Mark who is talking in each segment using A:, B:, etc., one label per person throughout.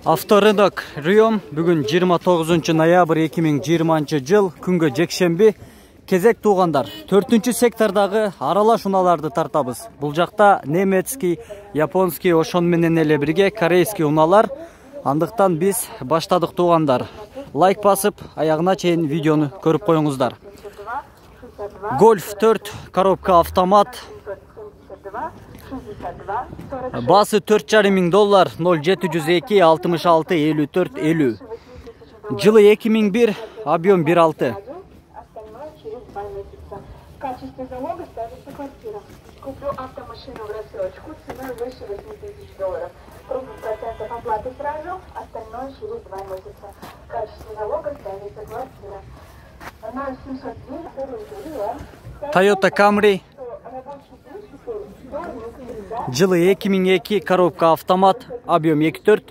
A: Авторынок Риом бүгін 29 ноябрь 2020 жыл күнгі жекшембі. Кезек туғандар, 4-ші сектордағы аралаш уналарды тартабыз. Бұл жақта немецкий, японский, ошон менен эле бирге корейский уналар. Андықтан біз баштадық туғандар. Лайк басып, аяғына чейин видеоны көріп қойыңыздар. Golf 4 коробка автомат. Басы $4,500, 0702 66 54 50. Жылы 2001, объем 1.6.
B: Качество залога ставится квартира. Куплю автомашину в рассрочку ценой выше $8,000. 30% оплаты сразу, остальное через 2 месяца. Качество залога ставится квартира. 0702
A: Toyota Camry. Жылы 2002 коробка автомат, объем 2.4,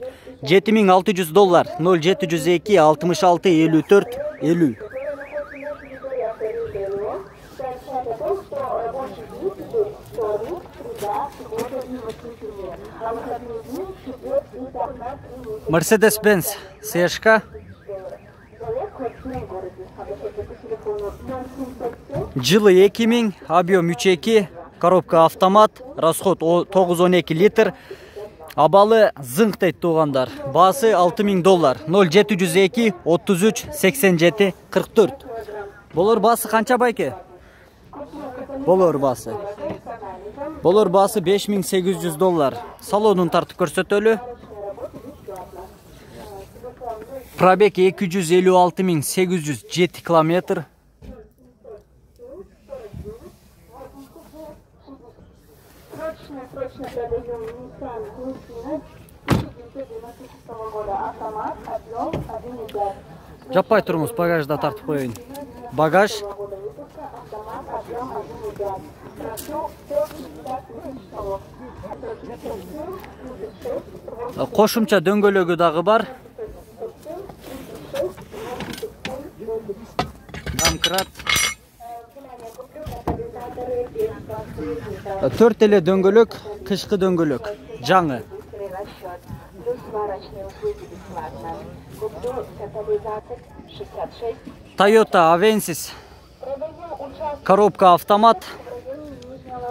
A: $7,600, 0702 66 54 50. Mercedes-Benz CHK. Жылы 2000, объем 3.2, коробка автомат, расход 9-12 литр. Абалы зыңқ дейт туғандар. Басы $6,000, 0702 33 87 44. Болор басы қанша байке? Болор басы $5,800. Салонун тартып көрсөтөлү. Пробег 256.807 километр. Жаппай турмуз, багажда тартып коеюн. Багаж. Кошумча дөңгөлөгү дагы бар. Домкрат. 4 эле дөңгөлөк, кышкы дөңгөлөк, жаңы. Toyota Avensis. Коробка автомат.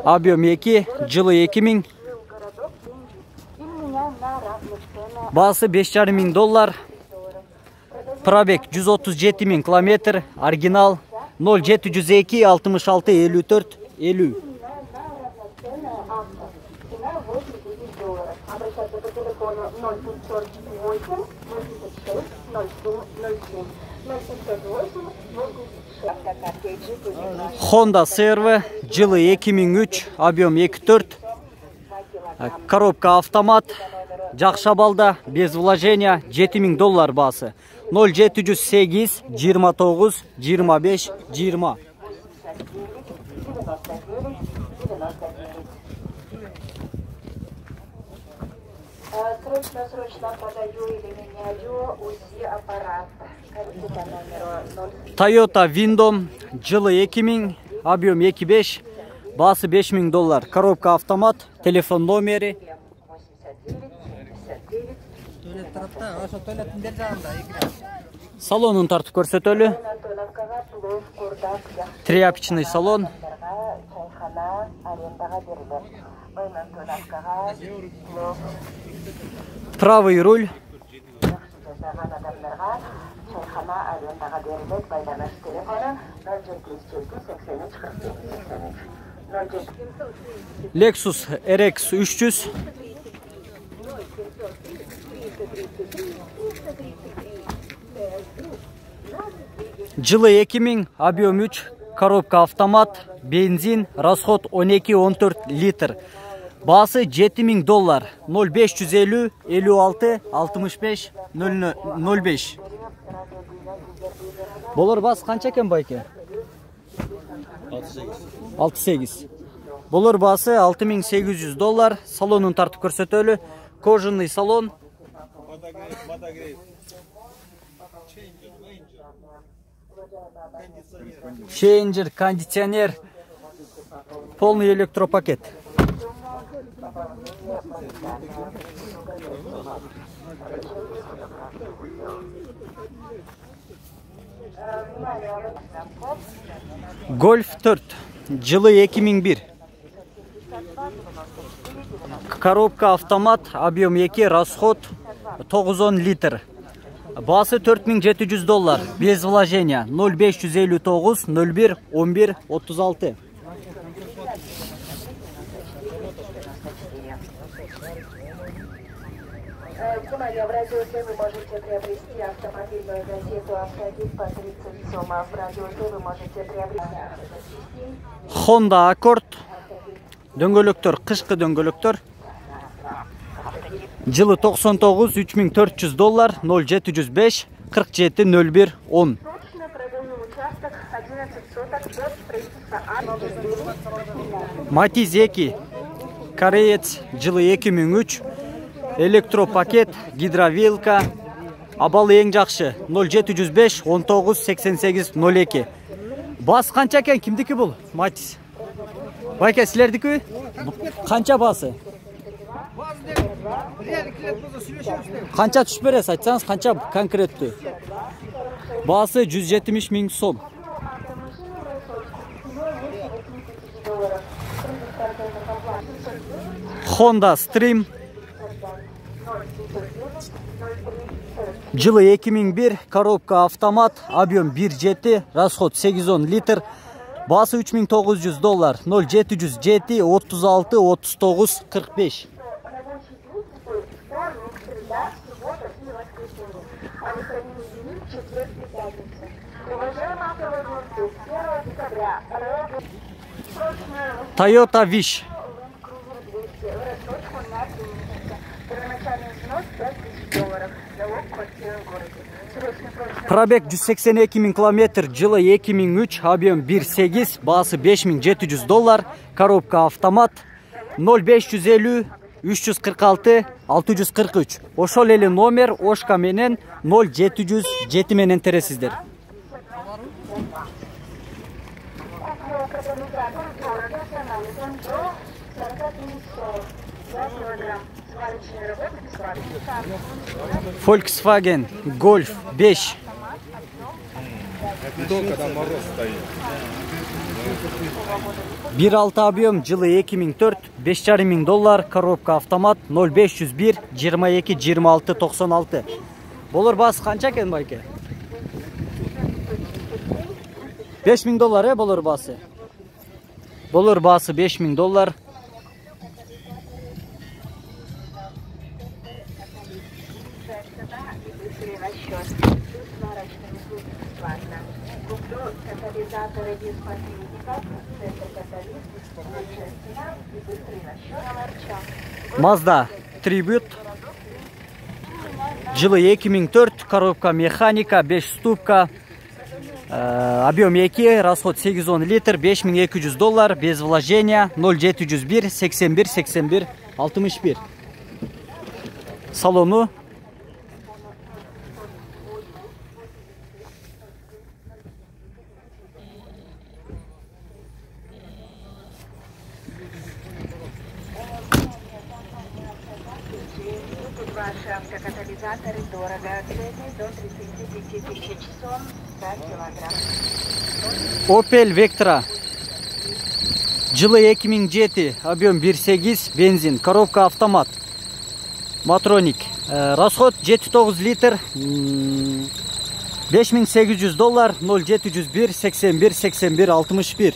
A: Объем 2, жылы 2000. Басы $5,500. Пробег 137.000 километр. Оригинал 0702 66 54 50. Honda CR-V, жылы 2003, объем 2.4. Коробка автомат. Жакшы балда, без вложения, $7,000 басы. 0708 29 25 20.
B: Срочно продаю или меняю УЗИ аппарат.
A: Toyota Windom, жылы 2000, объем 2.5, басы $5,000. Коробка автомат, телефон номери. Салонун тартып көрсөтөлү. Тряпочный салон. Правый руль. Lexus RX 300. Жылы 2000, объем 3, коробка автомат, бензин, расход 12-14 литр. Басы $7,000, 0550 56 65 05. Болор басы қанша екен байке? 68. Болор басы $6,800. Салонун тартып көрсөтөлү. Кожаный салон. Чейнджер, кондиционер, полный электропакет. Golf 4. Жылы 2001. Коробка автомат, объем 2, расход 910 литр. Басы $4700. Без вложения. 0559 01 11 36.
B: Внимание, в радиоте вы можете приобрести автомобильную газету «Автогид» по 30 сомов. В радиоте вы можете приобрести
A: Honda Accord. Дөңгөлөктөр, кышкы дөңгөлөктөр. Жылы 99, $3400, 0705 47 01 10.
B: Точно продаем участок 11 соток до строительства.
A: Matiz 2. Кореец, жылы 2003. Электропакет, гидровилка. Абалы эң жакшы 0705 19 88 02. Бас канча экен? Кимдики бул? Matiz. Байке, силердики? Канча басы? Канча түшүп бересиз, айтсаңыз, канча конкреттүү? Басы 170 000 сом. Honda Stream. Жылы 2001, коробка автомат, объем 1.7, расход 810 литр. Басы $3900, 0707 36 39 45. Toyota Wish. Пробег 182 000 километр, жылы 2003, объем 1.8, басы $5700, коробка автомат, 0550 346 643. Ошол эле номер Ошка менен 0707 менен тересиздер. Volkswagen Golf 5.
C: Когда мороз стоит.
A: 1.6 объем, жылы 2004, $5500, коробка автомат, 0501 22 26 96. Болор басы канча экен, байке? $5000, болор басы. Болор басы $5000.
B: Катализаторы без подвижников, центр каталист, лучшая цена и быстрый расчет.
A: Mazda Tribute. Жылы 2004, коробка механика, 5 ступка, объем 2, расход 810 литр, $5200, без вложения, 0701 81 81 61. Салону.
B: Ваши автокатализаторы дорого. Цены до 35 000 сом за килограмм.
A: Opel Vectra. Жылы 2007, объем 1.8, бензин, коробка автомат. Матроник. Расход 7-9 литр. $5800, 0701 81 81 61.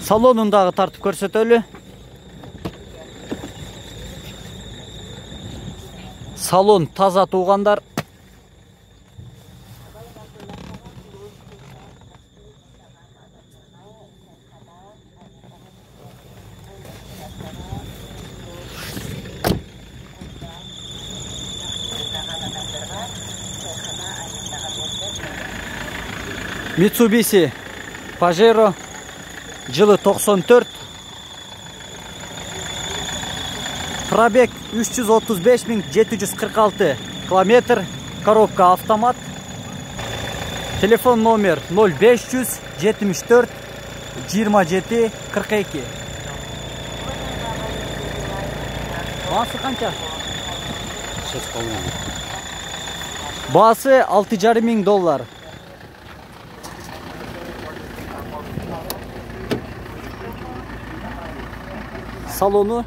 A: Салонундагы тартып көрсөтөлү. Салон таза туугандар. Mitsubishi Pajero. Жылы 94. Пробег 335 746 километр. Коробка автомат. Telefon nomer 0500 74 27 42. Bağısı kança? Bağısı $6,500. Salonu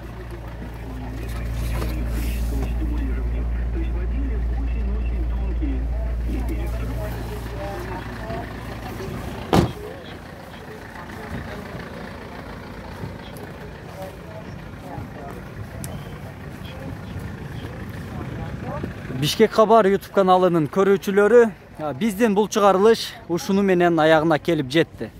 A: Bişkek Haber YouTube kanalının körүүчүлөрү, bizden bul çıkarılış uşunu menen ayağına kelip jetti.